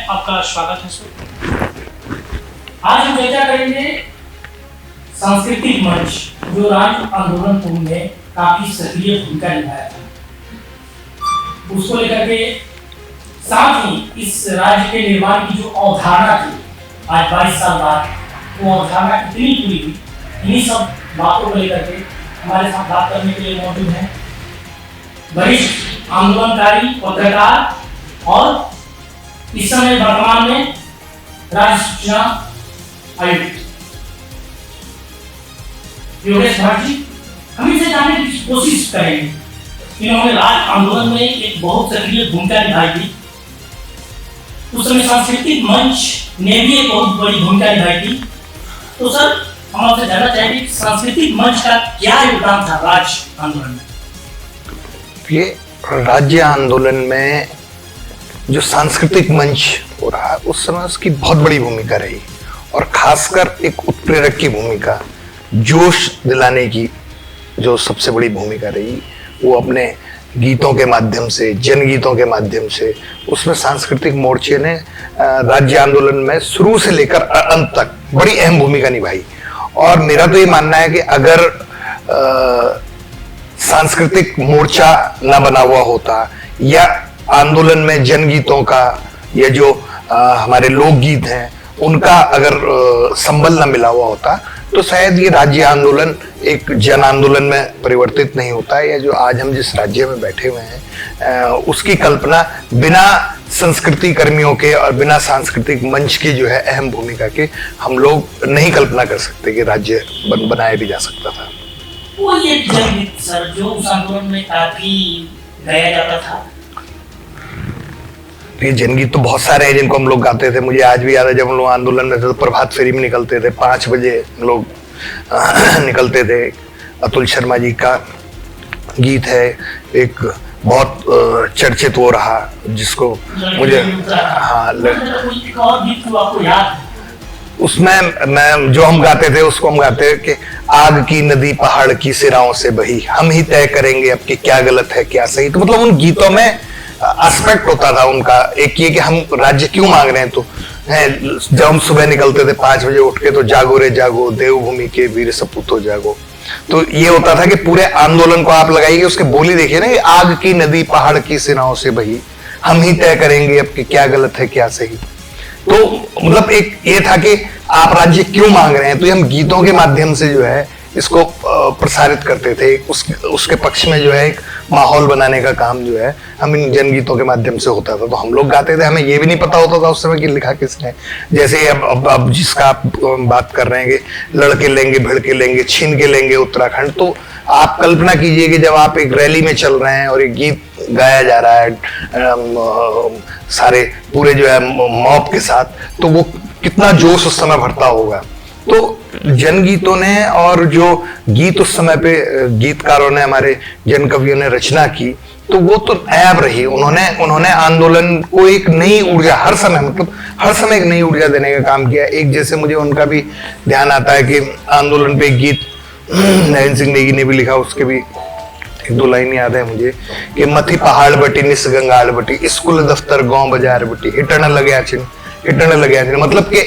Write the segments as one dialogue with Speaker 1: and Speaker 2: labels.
Speaker 1: आपका स्वागत है सर। आज हम चर्चा करेंगे सांस्कृतिक मंच जो राज्य आंदोलन पूर्व में काफी सक्रिय भूमिका निभाया था, उसको लेकर के साथ ही इस राज्य के निर्माण की जो अवधारणा थी, आज 22 साल बाद वो अवधारणा कितनी पूरी हुई, इन्हीं सब बातों को लेकर के हमारे साथ बात करने के लिए मौजूद हैं वरिष्ठ आंदोलनकारी पत्रकार और इस समय वर्तमान में राज्य सूचना आयुक्त योगेश भाट जी। हम इसे जानने की कोशिश करेंगे। इन्होंने राज्य आंदोलन में एक बहुत सक्रिय भूमिका निभाई थी। उस समय सांस्कृतिक मंच ने भी एक बहुत बड़ी भूमिका निभाई थी। तो सर, हम आपसे जानना चाहेंगे कि सांस्कृतिक मंच का क्या योगदान था राज्य आंदोलन में?
Speaker 2: ये राज्य आंदोलन में जो सांस्कृतिक मंच हो रहा है उस समय उसकी बहुत बड़ी भूमिका रही, और खासकर एक उत्प्रेरक की भूमिका, जोश दिलाने की जो सबसे बड़ी भूमिका रही, वो अपने गीतों के माध्यम से, जनगीतों के माध्यम से, उसमें सांस्कृतिक मोर्चे ने राज्य आंदोलन में शुरू से लेकर अंत तक बड़ी अहम भूमिका निभाई। और मेरा तो ये मानना है कि अगर सांस्कृतिक मोर्चा न बना हुआ होता या आंदोलन में जनगीतों का या जो हमारे लोकगीत हैं उनका अगर संबल न मिला हुआ होता तो शायद ये राज्य आंदोलन एक जन आंदोलन में परिवर्तित नहीं होता है, या जो आज हम जिस राज्य में बैठे हुए हैं उसकी कल्पना बिना संस्कृति कर्मियों के और बिना सांस्कृतिक मंच की जो है अहम भूमिका के हम लोग नहीं कल्पना कर सकते कि राज्य बनाया भी जा सकता था।
Speaker 1: वो ये जनगीत सर जो उस आंदोलन में काफी गाया जाता था।
Speaker 2: ये जनगीत तो बहुत सारे हैं जिनको हम लोग गाते थे। मुझे आज भी याद है जब हम लोग आंदोलन में थे तो प्रभात फेरी में निकलते थे, 5 बजे हम लोग निकलते थे। अतुल शर्मा जी का गीत है एक बहुत चर्चित हो रहा, जिसको मुझे उसमें मैं जो हम गाते थे उसको हम गाते थे कि आग की नदी पहाड़ की सिराओं से बही, हम ही तय करेंगे अब कि क्या गलत है क्या सही। तो मतलब उन गीतों में एस्पेक्ट होता था उनका एक ये कि हम राज्य क्यों मांग रहे हैं। तो जब हम सुबह निकलते थे 5 बजे उठ के, तो जागो रे जागो देवभूमि के वीर सपूतो जागो, तो ये होता था कि पूरे आंदोलन को आप लगाइए, उसके बोली देखिए ना, आग की नदी पहाड़ की सिराओं से बही, हम ही तय करेंगे अब कि क्या गलत है क्या सही। तो मतलब एक ये था कि आप राज्य क्यों मांग रहे हैं, तो ये हम गीतों के माध्यम से जो है इसको प्रसारित करते थे। उसके पक्ष में जो है एक माहौल बनाने का काम जो है हम इन जनगीतों के माध्यम से होता था। तो हम लोग गाते थे, हमें ये भी नहीं पता होता था उस समय कि लिखा किसने। जैसे अब जिसका आप बात कर रहे हैं कि लड़के लेंगे भिड़के लेंगे छीन के लेंगे उत्तराखंड, तो आप कल्पना कीजिए कि जब आप एक रैली में चल रहे हैं और एक गीत गाया जा रहा है सारे पूरे जो है मॉब के साथ, तो वो कितना जोश उस समय भरता होगा। तो जनगीतों ने और जो गीत उस समय पे गीतकारों ने, हमारे जन कवियों ने रचना की, तो वो तो ऐब रही। उन्होंने आंदोलन को एक नई ऊर्जा हर समय एक नई ऊर्जा देने का काम किया। एक जैसे मुझे उनका भी ध्यान आता है कि आंदोलन पे एक गीत नयन सिंह नेगी ने भी लिखा, उसके भी 1-2 लाइन याद है मुझे कि मथी पहाड़ बटी निस गंगाड़ बटी, स्कूल दफ्तर गांव बाजार बटी, हिटन लगे आचिन। मतलब कि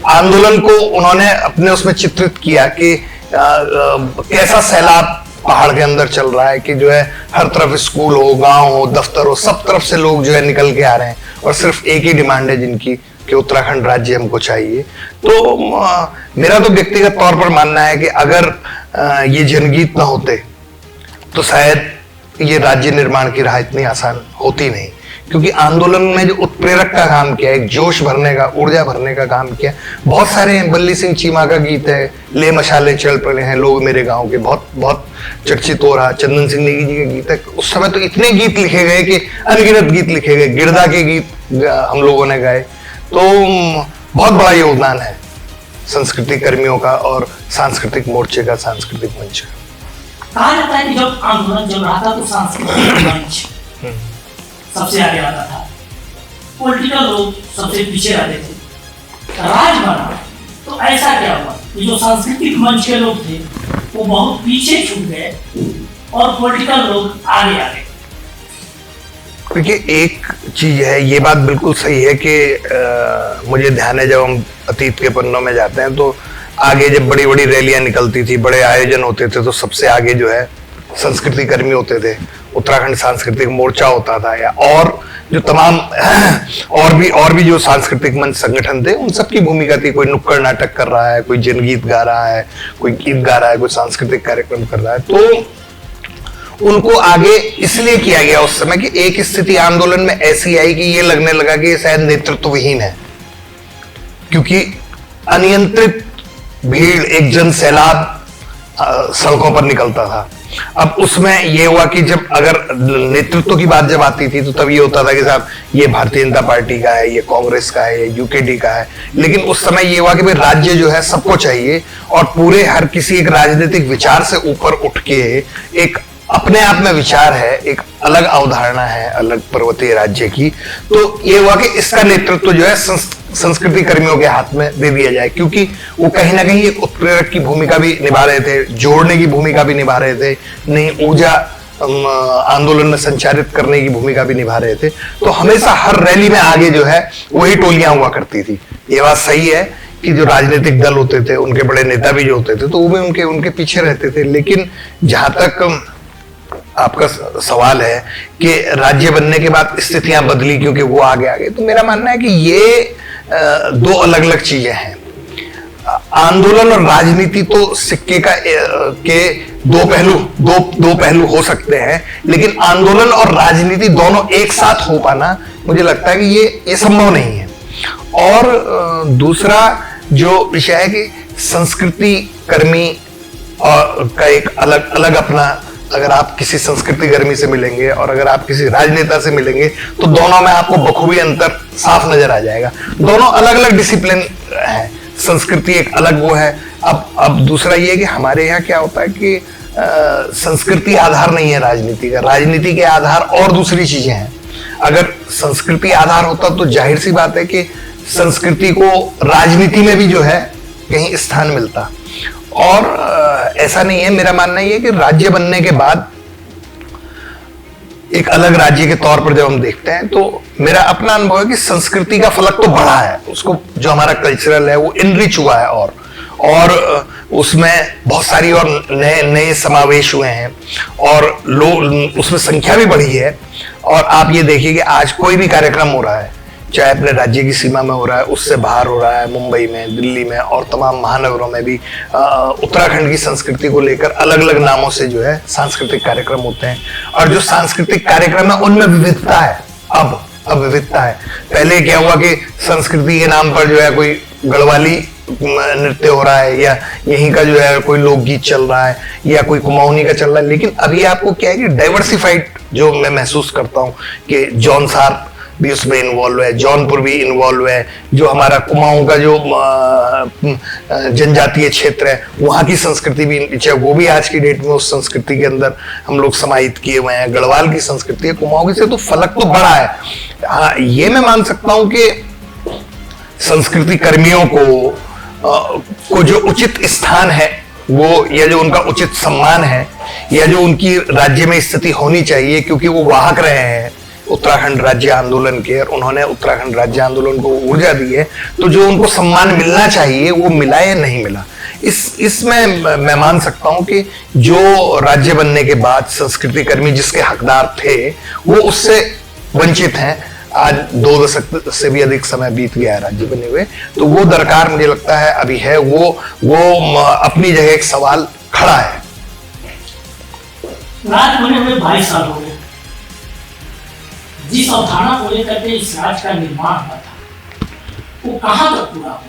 Speaker 2: आंदोलन को उन्होंने अपने उसमें चित्रित किया कि कैसा सैलाब पहाड़ के अंदर चल रहा है, कि जो है हर तरफ स्कूल हो, गांव हो, दफ्तर हो, सब तरफ से लोग जो है निकल के आ रहे हैं, और सिर्फ एक ही डिमांड है जिनकी कि उत्तराखंड राज्य हमको चाहिए। तो मेरा तो व्यक्तिगत तौर पर मानना है कि अगर ये जनगीत ना होते तो शायद ये राज्य निर्माण की राह इतनी आसान होती नहीं, क्योंकि आंदोलन में जो उत्प्रेरक का काम किया, एक जोश भरने का, ऊर्जा भरने का काम किया। बहुत सारे हैं, बल्ली सिंह चीमा का गीत है, ले मशाले चल पड़े हैं लोग मेरे गांव के, बहुत बहुत चर्चित हो रहा। चंदन सिंह नेगी जी के गीत है। उस समय तो इतने गीत लिखे गए कि अनगिनत गीत लिखे गए, गिरदा के गीत हम लोगों ने गाए। तो बहुत बड़ा योगदान है संस्कृति कर्मियों का और सांस्कृतिक मोर्चे का, सांस्कृतिक मंच का।
Speaker 1: कहा जाता है कि जब आंदोलन चल रहा था तो सांस्कृतिक मंच सबसे आगे आता था, पॉलिटिकल लोग सबसे पीछे रहते थे। राज बना तो ऐसा क्या हुआ कि जो सांस्कृतिक मंच के लोग थे वो बहुत पीछे छूट गए और पॉलिटिकल लोग आगे आ गए।
Speaker 2: देखिए, एक चीज है, ये बात बिल्कुल सही है कि मुझे ध्यान है जब हम अतीत के पन्नों में जाते हैं तो आगे जब बड़ी बड़ी रैलियां निकलती थी, बड़े आयोजन होते थे, तो सबसे आगे जो है संस्कृति कर्मी होते थे, उत्तराखंड सांस्कृतिक मोर्चा होता था, या और जो तमाम और भी जो सांस्कृतिक मंच संगठन थे, उन सबकी भूमिका थी। कोई नुक्कड़ नाटक कर रहा है, कोई जनगीत गा रहा है, कोई गीत गा रहा है, कोई सांस्कृतिक कार्यक्रम कर रहा है, तो उनको आगे इसलिए किया गया उस समय कि एक स्थिति आंदोलन में ऐसी आई कि ये लगने लगा कि ये शायद नेतृत्वहीन है, क्योंकि अनियंत्रित भीड़, एक जन सैलाब सड़कों पर निकलता था। अब उसमें यह हुआ कि जब अगर नेतृत्व की बात जब आती थी तो तब ये होता था कि साहब ये भारतीय जनता पार्टी का है, ये कांग्रेस का है, ये यूकेडी का है, लेकिन उस समय ये हुआ कि भाई राज्य जो है सबको चाहिए, और पूरे हर किसी एक राजनीतिक विचार से ऊपर उठ के एक अपने आप में विचार है, एक अलग अवधारणा है अलग पर्वतीय राज्य की, तो ये हुआ कि इसका नेतृत्व जो है संस्कृति कर्मियों के हाथ में दे दिया जाए, क्योंकि वो कहीं ना कहीं एक उत्प्रेरक की भूमिका भी निभा रहे थे, जोड़ने की भूमिका भी निभा रहे थे, नई ऊर्जा आंदोलन में संचारित करने की भूमिका भी निभा रहे थे। तो हमेशा हर रैली में आगे जो है वही टोलियां हुआ करती थी। ये बात सही है कि जो राजनीतिक दल होते थे, उनके बड़े नेता भी जो होते थे, तो वो भी उनके पीछे रहते थे। लेकिन जहां तक आपका सवाल है कि राज्य बनने के बाद स्थितियां बदली क्योंकि वो आगे, तो मेरा मानना है कि ये दो अलग अलग चीजें हैं। आंदोलन और राजनीति तो सिक्के के दो पहलू हो सकते हैं, लेकिन आंदोलन और राजनीति दोनों एक साथ हो पाना मुझे लगता है कि ये संभव नहीं है। और दूसरा जो विषय है कि संस्कृति कर्मी का एक अलग अपना, अगर आप किसी संस्कृति कर्मी से मिलेंगे और अगर आप किसी राजनेता से मिलेंगे तो दोनों में आपको बखूबी अंतर साफ नजर आ जाएगा। दोनों अलग अलग डिसिप्लिन है, संस्कृति एक अलग वो है। अब दूसरा ये कि हमारे यहाँ क्या होता है कि संस्कृति आधार नहीं है राजनीति का, राजनीति के आधार और दूसरी चीजें हैं। अगर संस्कृति आधार होता तो जाहिर सी बात है कि संस्कृति को राजनीति में भी जो है कहीं स्थान मिलता, और ऐसा नहीं है। मेरा मानना ये है कि राज्य बनने के बाद एक अलग राज्य के तौर पर जब हम देखते हैं तो मेरा अपना अनुभव है कि संस्कृति का फलक तो बढ़ा है, उसको जो हमारा कल्चरल है वो इनरिच हुआ है, और उसमें बहुत सारी और नए समावेश हुए हैं, और लोग उसमें संख्या भी बढ़ी है। और आप ये देखिए कि आज कोई भी कार्यक्रम हो रहा है, चाहे अपने राज्य की सीमा में हो रहा है, उससे बाहर हो रहा है, मुंबई में, दिल्ली में और तमाम महानगरों में भी उत्तराखंड की संस्कृति को लेकर अलग अलग नामों से जो है सांस्कृतिक कार्यक्रम होते हैं। और जो सांस्कृतिक कार्यक्रम है उनमें विविधता है। अब विविधता है। पहले क्या हुआ कि संस्कृति के नाम पर जो है कोई गढ़वाली नृत्य हो रहा है, या यहीं का जो है कोई लोकगीत चल रहा है, या कोई कुमाऊनी का चल रहा है। लेकिन अभी आपको क्या है कि डाइवर्सिफाइड जो मैं महसूस करता हूँ कि जौनसार भी उसमें इन्वॉल्व है, जौनपुर भी इन्वॉल्व है, जो हमारा कुमाऊं का जो जनजातीय क्षेत्र है वहाँ की संस्कृति भी, वो भी आज की डेट में उस संस्कृति के अंदर हम लोग समाहित किए हुए हैं। गढ़वाल की संस्कृति है, कुमाऊं की से तो फलक तो बड़ा है। हाँ, ये मैं मान सकता हूँ कि संस्कृति कर्मियों को जो उचित स्थान है वो, या जो उनका उचित सम्मान है, या जो उनकी राज्य में स्थिति होनी चाहिए, क्योंकि वो वाहक रहे हैं उत्तराखंड राज्य आंदोलन के, और उन्होंने उत्तराखंड राज्य आंदोलन को ऊर्जा दी है, तो जो उनको सम्मान मिलना चाहिए वो मिला या नहीं मिला। इसमें मैं मान सकता हूं कि जो राज्य बनने के बाद संस्कृति कर्मी जिसके हकदार थे वो उससे वंचित हैं। आज 2 दशक से भी अधिक समय बीत गया है राज्य बने हुए, तो वो दरकार मुझे लगता है अभी है, वो अपनी जगह एक सवाल खड़ा है।
Speaker 1: राज्य बने हुए 22 साल हो गए। जिस अवधारणा को लेकर के इस राज्य का निर्माण हुआ था वो कहां तक पूरा हुआ?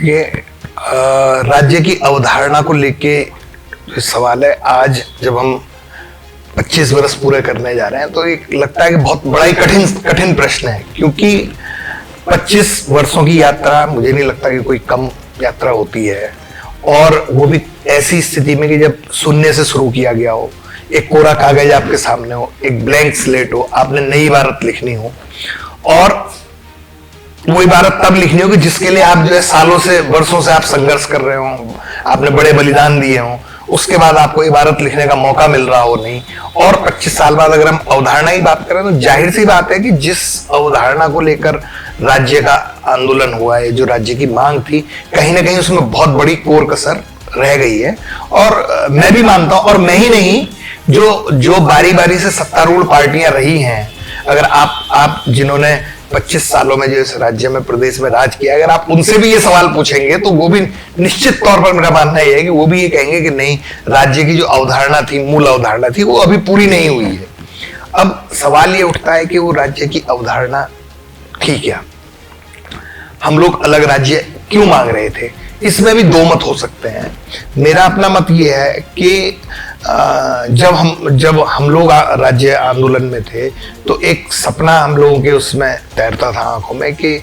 Speaker 2: ये राज्य की अवधारणा को लेके जो सवाल है, आज जब हम 25 वर्ष पूरे करने जा रहे हैं तो एक लगता है कि बहुत बड़ा ही कठिन प्रश्न है, क्योंकि 25 वर्षों की यात्रा मुझे नहीं लगता कि कोई कम यात्रा होती है, और वो भी ऐसी स्थिति में कि जब शून्य से शुरू किया गया हो, एक कोरा कागज आपके सामने हो, एक ब्लैंक स्लेट हो, आपने नई इबारत लिखनी हो, और वो इबारत तब लिखनी हो कि जिसके लिए आप जो है सालों से, वर्षों से आप संघर्ष कर रहे हो, आपने बड़े बलिदान दिए हो, उसके बाद आपको इबारत लिखने का मौका मिल रहा हो नहीं, और 25 साल बाद अगर हम अवधारणा की बात करें तो जाहिर सी बात है कि जिस अवधारणा को लेकर राज्य का आंदोलन हुआ है, जो राज्य की मांग थी, कहीं ना कहीं उसमें बहुत बड़ी कोर कसर रह गई है। और मैं भी मानता हूं, और मैं ही नहीं, जो बारी बारी से सत्तारूढ़ पार्टियां रही हैं, अगर आप जिन्होंने 25 सालों में जो इस राज्य में प्रदेश में राज किया, अगर आप उनसे भी ये सवाल पूछेंगे तो वो भी निश्चित तौर पर, मेरा मानना ये है कि वो भी ये कहेंगे कि नहीं, राज्य की जो अवधारणा थी, मूल अवधारणा थी, वो अभी पूरी नहीं हुई है। अब सवाल ये उठता है कि वो राज्य की अवधारणा थी क्या, हम लोग अलग राज्य क्यों मांग रहे थे। इसमें भी दो मत हो सकते हैं। मेरा अपना मत ये है कि जब हम लोग राज्य आंदोलन में थे तो एक सपना हम लोगों के उसमें तैरता था आंखों में कि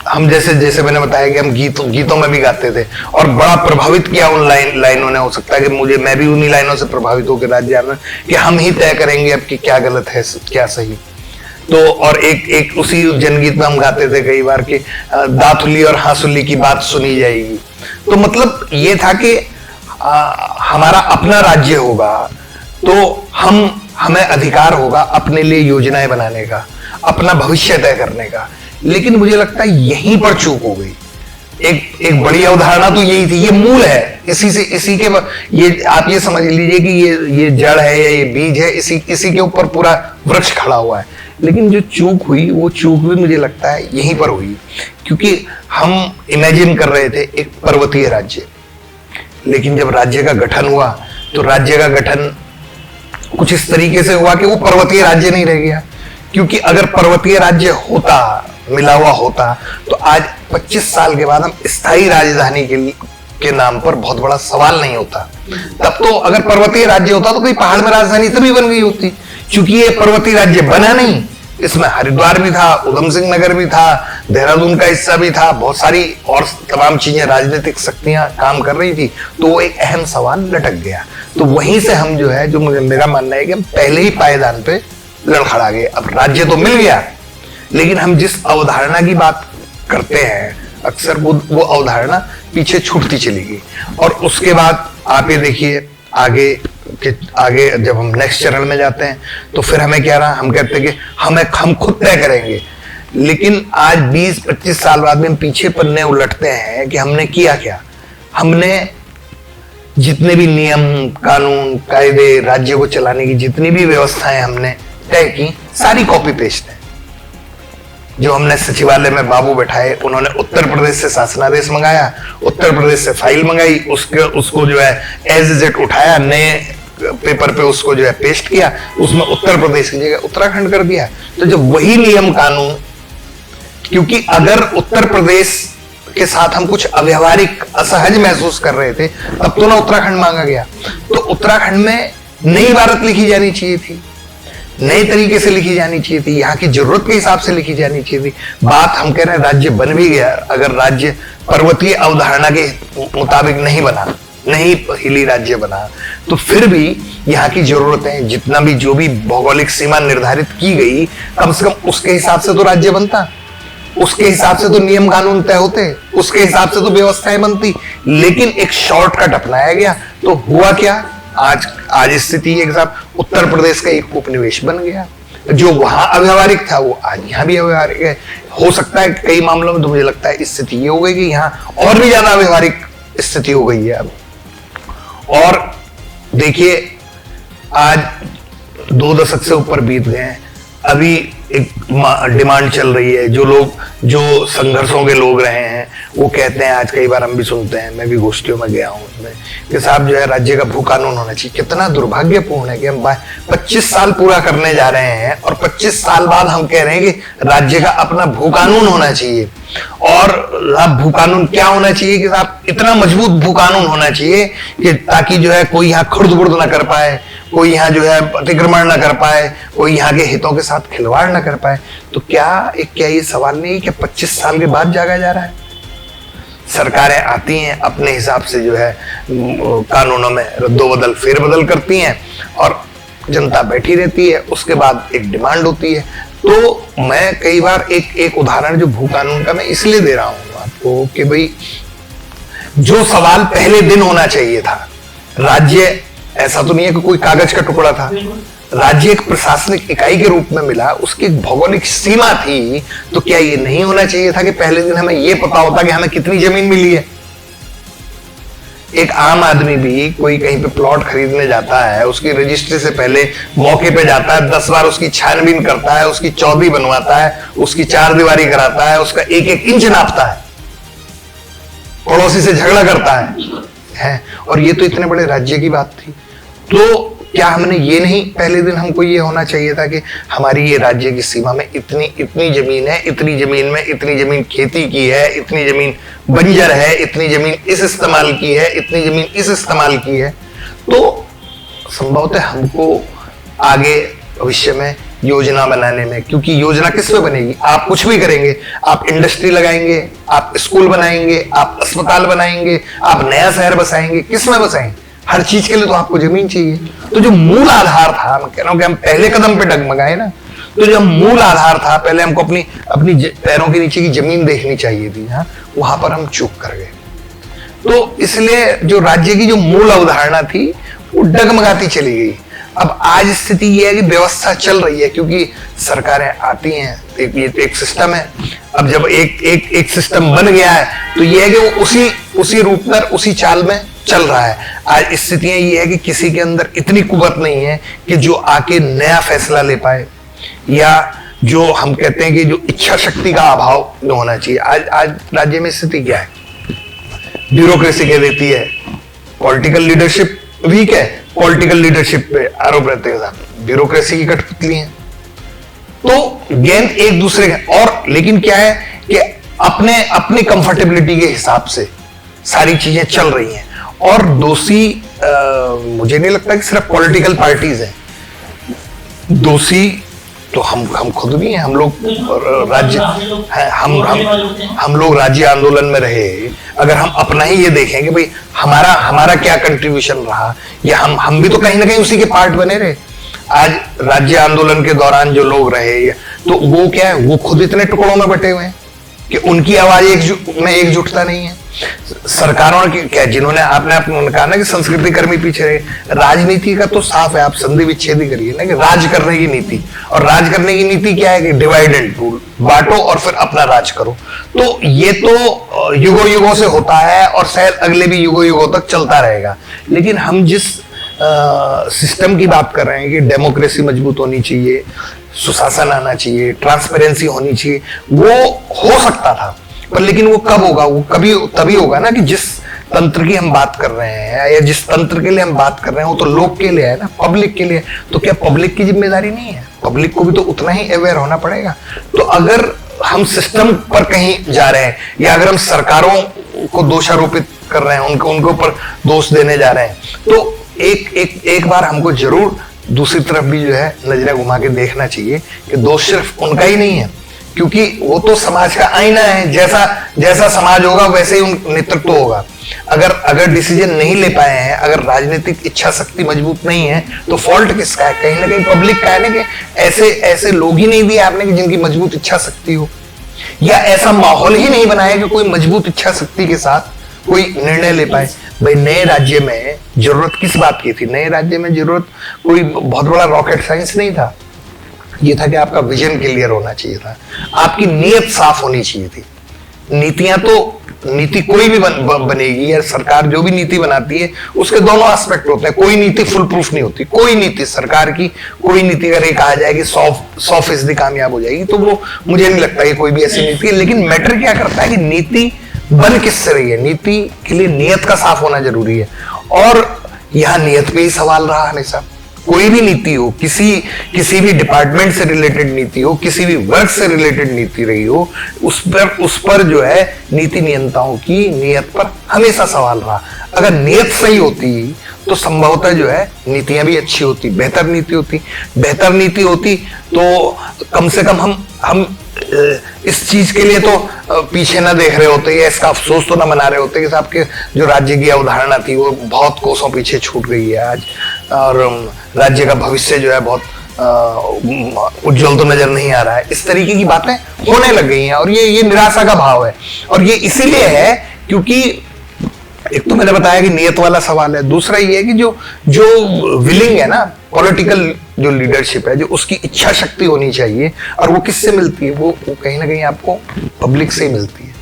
Speaker 2: हम जैसे मैंने बताया कि हम गीतों में भी गाते थे, और बड़ा प्रभावित किया उन लाइनों ने। हो सकता है कि मैं भी उन्हीं लाइनों से प्रभावित होकर राज्य आंदोलन, कि हम ही तय करेंगे अब कि क्या गलत है क्या सही। तो और एक उसी जनगीत में हम गाते थे कई बार कि दातुली और हासुली की बात सुनी जाएगी। तो मतलब ये था कि हमारा अपना राज्य होगा तो हमें अधिकार होगा अपने लिए योजनाएं बनाने का, अपना भविष्य तय करने का। लेकिन मुझे लगता है यहीं पर चूक हो गई। एक बड़ी अवधारणा तो यही थी, ये मूल है, इसी के ये आप ये समझ लीजिए कि ये जड़ है या ये बीज है, इसी के ऊपर पूरा वृक्ष खड़ा हुआ है। लेकिन जो चूक हुई, वो चूक भी मुझे लगता है यहीं पर हुई, क्योंकि हम इमेजिन कर रहे थे एक पर्वतीय राज्य, लेकिन जब राज्य का गठन हुआ तो राज्य का गठन कुछ इस तरीके से हुआ कि वो पर्वतीय राज्य नहीं रह गया। क्योंकि अगर पर्वतीय राज्य होता, मिला हुआ होता, तो आज 25 साल के बाद हम स्थायी राजधानी के नाम पर बहुत बड़ा सवाल नहीं होता। तब तो अगर पर्वतीय राज्य होता तो कोई पहाड़ में राजधानी तभी बन गई होती। क्योंकि ये पर्वतीय राज्य बना नहीं, इसमें हरिद्वार भी था, उधम सिंह नगर भी था, देहरादून का हिस्सा भी था, बहुत सारी और तमाम चीजें, राजनीतिक शक्तियां काम कर रही थी, तो वो एक अहम सवाल लटक गया। तो वहीं से हम जो है, जो मेरा मानना है कि हम पहले ही पायदान पे लड़खड़ा गए। अब राज्य तो मिल गया, लेकिन हम जिस अवधारणा की बात करते हैं अक्सर वो अवधारणा पीछे छूटती चली गई। और उसके बाद आप ये देखिए आगे जब हम नेक्स्ट चरण में जाते हैं तो फिर हमें क्या रहा, हम कहते हैं कि हम खुद तय करेंगे। लेकिन आज 20-25 साल बाद में हम पीछे पन्ने उलटते हैं कि हमने किया क्या। हमने जितने भी नियम, कानून, कायदे, राज्य को चलाने की जितनी भी व्यवस्थाएं हमने तय की, सारी कॉपी पेस्ट है। जो हमने सचिवालय में बाबू बैठाए, उन्होंने उत्तर प्रदेश से शासनादेश मंगाया, उत्तर प्रदेश से फाइल मंगाई, उसको जो है एज इट उठाया, नए पेपर पे उसको जो है पेस्ट किया, उसमें उत्तर प्रदेश की जगह उत्तराखंड कर दिया। तो जब वही नियम कानून, क्योंकि अगर उत्तर प्रदेश के साथ हम कुछ अव्यवहारिक, असहज महसूस कर रहे थे, तब तो ना उत्तराखंड मांगा गया। तो उत्तराखंड में नई इबारत लिखी जानी चाहिए थी, नए तरीके से लिखी जानी चाहिए थी, यहाँ की जरूरत के हिसाब से लिखी जानी चाहिए थी। बात हम कह रहे हैं राज्य बन भी गया, अगर राज्य पर्वतीय अवधारणा के मुताबिक नहीं बना, नहीं हिली राज्य बना, तो फिर भी यहाँ की जरूरतें, जितना भी जो भी भौगोलिक सीमा निर्धारित की गई, कम से कम उसके हिसाब से तो राज्य बनता, उसके हिसाब से तो नियम कानून तय होते, उसके हिसाब से तो व्यवस्थाएं बनती। लेकिन एक शॉर्टकट अपनाया गया, तो हुआ क्या, आज स्थिति के साथ उत्तर प्रदेश का एक उपनिवेश बन गया। जो वहां अव्यवहारिक था वो आज यहाँ भी अव्यवहारिक है। हो सकता है कई मामलों में तो मुझे लगता है स्थिति ये हो गई कि यहाँ और भी ज्यादा अव्यवहारिक स्थिति हो गई है अब। और देखिए आज 2 दशक से ऊपर बीत गए हैं, अभी एक डिमांड चल रही है। जो संघर्षों के लोग रहे हैं वो कहते हैं, आज कई बार हम भी सुनते हैं, मैं भी गोष्ठियों में गया हूं उसमें, कि साहब जो है राज्य का भू कानून होना चाहिए। कितना दुर्भाग्यपूर्ण है कि हम 25 साल पूरा करने जा रहे हैं और 25 साल बाद हम कह रहे हैं कि राज्य का अपना भू कानून होना चाहिए। और भू कानून क्या होना चाहिए कि साहब इतना मजबूत भू कानून होना चाहिए कि ताकि जो है कोई यहाँ खुर्द बुर्द ना कर पाए, कोई यहाँ जो है अतिक्रमण ना कर पाए, कोई यहाँ के हितों के साथ खिलवाड़ ना कर पाए। तो क्या ये सवाल नहीं कि 25 साल के बाद जागा जा रहा है? सरकारें आती हैं अपने हिसाब से जो है कानूनों में रद्दोबदल, फेरबदल करती हैं और जनता बैठी रहती है। उसके बाद एक डिमांड होती है। तो मैं कई बार एक उदाहरण जो भू कानून का मैं इसलिए दे रहा हूं आपको कि भाई जो सवाल पहले दिन होना चाहिए था, राज्य ऐसा तो नहीं है कि कोई कागज का टुकड़ा था, राज्य एक प्रशासनिक इकाई के रूप में मिला, उसकी एक भौगोलिक सीमा थी, तो क्या ये नहीं होना चाहिए था कि पहले दिन हमें ये पता होता कि हमें कितनी जमीन मिली है? एक आम आदमी भी कोई कहीं पे प्लॉट खरीदने जाता है, उसकी रजिस्ट्री से पहले मौके पे जाता है, 10 बार उसकी छानबीन करता है, उसकी चौधी बनवाता है, उसकी चार दीवारी कराता है, उसका एक एक इंच नापता है, पड़ोसी से झगड़ा करता है। और ये तो इतने बड़े राज्य की बात थी। तो क्या हमने ये नहीं पहले दिन हमको ये होना चाहिए था कि हमारी ये राज्य की सीमा में इतनी जमीन है, इतनी जमीन में इतनी जमीन खेती की है, इतनी जमीन बंजर है, इतनी जमीन इस इस्तेमाल की है, इतनी जमीन इस इस्तेमाल की है। तो संभवतः हमको आगे भविष्य में योजना बनाने में, क्योंकि योजना किस पे बनेगी? आप कुछ भी करेंगे, आप इंडस्ट्री लगाएंगे, आप स्कूल बनाएंगे, आप अस्पताल बनाएंगे, आप नया शहर बसाएंगे, किस में बसाएंगे? हर चीज के लिए तो आपको जमीन चाहिए। तो जो मूल आधार था, मैं कह रहा हूं कि हम पहले कदम पे डगमगाए ना, तो जो मूल आधार था, पहले हमको अपनी पैरों के नीचे की जमीन देखनी चाहिए थी, हाँ, वहां पर हम चूक कर गए। तो इसलिए जो राज्य की जो मूल अवधारणा थी वो डगमगाती चली गई। अब आज स्थिति ये है कि व्यवस्था चल रही है, क्योंकि सरकारें आती हैं, एक सिस्टम है। अब जब एक सिस्टम बन गया है, तो ये है कि वो उसी रूप में, उसी चाल में चल रहा है। आज स्थितियां ये है कि किसी के अंदर इतनी कुवत नहीं है कि जो आके नया फैसला ले पाए, या जो हम कहते हैं कि जो इच्छा शक्ति का अभाव न होना चाहिए। आज राज्य में स्थिति क्या है? ब्यूरोक्रेसी कह देती है, पॉलिटिकल लीडरशिप वीक है, पॉलिटिकल लीडरशिप पे आरोप रहते हैं, ब्यूरोक्रेसी की कठपुतली है। तो गेंद एक दूसरे का, और लेकिन क्या है कि अपने कंफर्टेबिलिटी के हिसाब से सारी चीजें चल रही हैं। और दोषी मुझे नहीं लगता कि सिर्फ पॉलिटिकल पार्टीज हैं, दोषी तो हम खुद भी हैं। हम लोग राज्य हम लोग राज्य आंदोलन में रहे। अगर हम अपना ही ये देखें कि भाई हमारा क्या कंट्रीब्यूशन रहा, या हम भी तो कहीं ना कहीं उसी के पार्ट बने रहे। आज राज्य आंदोलन के दौरान जो लोग रहे, तो वो क्या है, वो खुद इतने टुकड़ों में बटे हुए हैं कि उनकी आवाज एकजुटता नहीं है। सरकारों ने क्या, जिन्होंने आपने कहा ना कि संस्कृति कर्मी पीछे रहे, राजनीति का तो साफ है, आप संधि विच्छेद ही करिए ना, कि राज करने की नीति। और राज करने की नीति क्या है कि डिवाइड एंड रूल, बांटो और फिर अपना राज करो। तो ये तो युगों युगों से होता है, और शायद अगले भी युगों युगों तक चलता रहेगा। लेकिन हम जिस सिस्टम की बात कर रहे हैं कि डेमोक्रेसी मजबूत होनी चाहिए, सुशासन आना चाहिए, ट्रांसपेरेंसी होनी चाहिए, वो हो सकता था, पर लेकिन वो कब होगा? वो कभी तभी होगा ना कि जिस तंत्र की हम बात कर रहे हैं, या जिस तंत्र के लिए हम बात कर रहे हैं, वो तो लोग के लिए है ना, पब्लिक के लिए। तो क्या पब्लिक की जिम्मेदारी नहीं है? पब्लिक को भी तो उतना ही अवेयर होना पड़ेगा। तो अगर हम सिस्टम पर कहीं जा रहे हैं, या अगर हम सरकारों को दोषारोपित कर रहे हैं, उनके ऊपर दोष देने जा रहे हैं, तो एक बार हमको जरूर दूसरी तरफ भी जो है नजरें घुमा के देखना चाहिए कि दोष सिर्फ उनका ही नहीं है, क्योंकि वो तो समाज का आईना है। जैसा समाज होगा वैसे ही नेतृत्व होगा। अगर डिसीजन नहीं ले पाए हैं, अगर राजनीतिक इच्छा शक्ति मजबूत नहीं है, तो फॉल्ट किसका है? कहीं ना कहीं पब्लिक का है ना, कि ऐसे लोग ही नहीं दिए आपने कि जिनकी मजबूत इच्छा शक्ति हो, या ऐसा माहौल ही नहीं बनाया कि कोई मजबूत इच्छा शक्ति के साथ कोई निर्णय ले पाए। भाई नए राज्य में जरूरत किस बात की थी? नए राज्य में जरूरत कोई बहुत बड़ा रॉकेट साइंस नहीं था। ये था कि आपका विजन क्लियर होना चाहिए था, आपकी नीयत साफ होनी चाहिए थी। नीति कोई भी बनेगी, या सरकार जो भी नीति बनाती है, उसके दोनों एस्पेक्ट होते हैं। कोई नीति फुल प्रूफ नहीं होती। कोई नीति सरकार की, कोई नीति अगर ये कहा जाए कि 100% कामयाब हो जाएगी, तो वो मुझे नहीं लगता कि कोई भी ऐसी नीति है। लेकिन मैटर क्या करता है कि नीति बन किससे रही है? नीति के लिए नियत का साफ होना जरूरी है, और यहां नियत पे ही सवाल रहा हमेशा। कोई भी नीति हो, किसी भी डिपार्टमेंट से रिलेटेड नीति हो, किसी भी वर्ग से रिलेटेड नीति रही हो, उस पर जो है नीति नियंताओं की नियत पर हमेशा सवाल रहा। अगर नियत सही होती तो संभवतः जो है नीतियां भी अच्छी होती, बेहतर नीति होती तो कम से कम हम इस चीज के लिए तो पीछे ना देख रहे होते, या इसका अफसोस तो ना मना रहे होते कि साहब के जो राज्य की अवधारणा थी वो बहुत कोसों पीछे छूट गई है आज, और राज्य का भविष्य जो है बहुत उज्जवल तो नजर नहीं आ रहा है। इस तरीके की बातें होने लग गई हैं, और ये निराशा का भाव है। और ये इसीलिए है क्योंकि एक तो मैंने बताया कि नियत वाला सवाल है, दूसरा ये है कि जो जो विलिंग है ना, पॉलिटिकल जो लीडरशिप है, जो उसकी इच्छा शक्ति होनी चाहिए, और वो किससे मिलती है? वो कहीं ना कहीं आपको पब्लिक से ही मिलती है।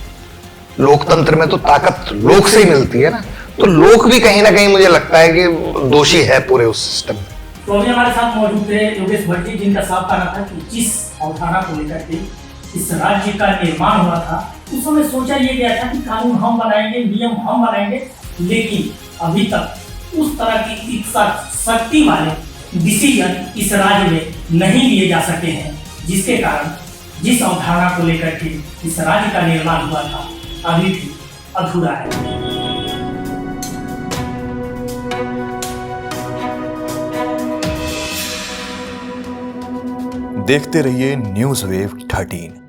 Speaker 2: लोकतंत्र में तो ताकत लोक से ही मिलती है ना, तो लोक भी कहीं ना कहीं मुझे लगता है कि दोषी है पूरे उस सिस्टम में।
Speaker 1: तो अभी हमारे साथ मौजूद थे योगेश भट्टी, जिनका साफ कहना था कि जिस अवधारणा को लेकर के इस राज्य का निर्माण हुआ था, उस समय सोचा ये गया था कि कानून हम बनाएंगे, नियम हम बनाएंगे, लेकिन अभी तक उस तरह की इच्छा शक्ति वाले डिसीजन इस राज्य में नहीं लिए जा सके हैं, जिसके कारण जिस अवधारणा को लेकर के इस राज्य का निर्माण हुआ था अभी भी अधूरा है।
Speaker 3: देखते रहिए न्यूज़ वेव 13।